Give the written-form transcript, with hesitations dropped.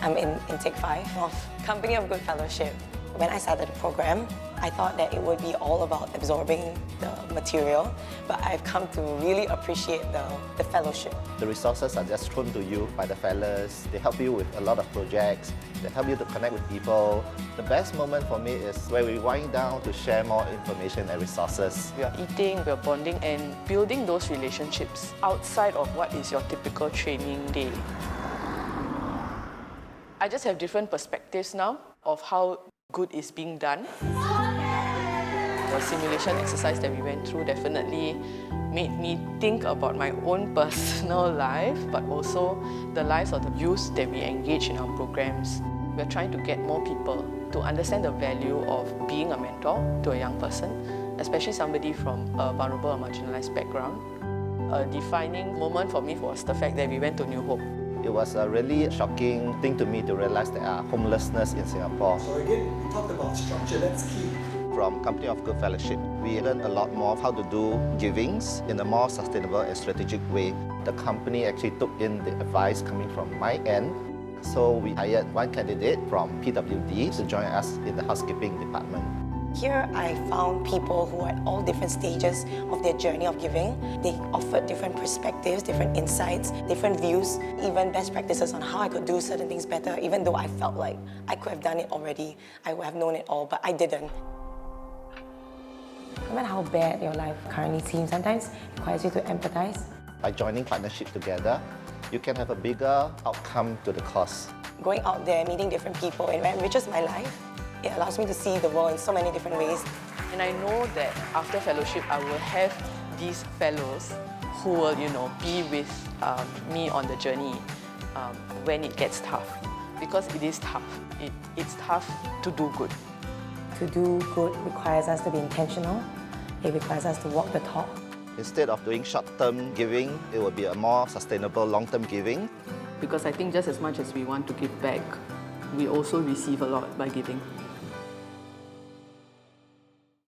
I'm in intake 5 of Company of Good Fellowship. When I started the program, I thought that it would be all about absorbing the material, but I've come to really appreciate the fellowship. The resources are just thrown to you by the fellows. They help you with a lot of projects. They help you to connect with people. The best moment for me is where we wind down to share more information and resources. We are eating, we are bonding and building those relationships outside of what is your typical training day. I just have different perspectives now of how good is being done. The simulation exercise that we went through definitely made me think about my own personal life, but also the lives of the youth that we engage in our programs. We're trying to get more people to understand the value of being a mentor to a young person, especially somebody from a vulnerable or marginalized background. A defining moment for me was the fact that we went to New Hope. It was a really shocking thing to me to realize there are homelessness in Singapore. So again, we talked about structure, that's key. From Company of Good Fellowship, we learned a lot more of how to do givings in a more sustainable and strategic way. The company actually took in the advice coming from my end. So we hired one candidate from PWD to join us in the housekeeping department. Here I found people who are at all different stages of their journey of giving. They offered different perspectives, different insights, different views, even best practices on how I could do certain things better, even though I felt like I could have done it already. I would have known it all, but I didn't. No matter how bad your life currently seems, sometimes it requires you to empathize. By joining partnership together, you can have a bigger outcome to the cause. Going out there, meeting different people, it enriches my life. It allows me to see the world in so many different ways. And I know that after fellowship, I will have these fellows who will, be with me on the journey when it gets tough. Because it is tough. It's tough to do good. To do good requires us to be intentional. It requires us to walk the talk. Instead of doing short-term giving, it will be a more sustainable long-term giving. Because I think just as much as we want to give back, we also receive a lot by giving.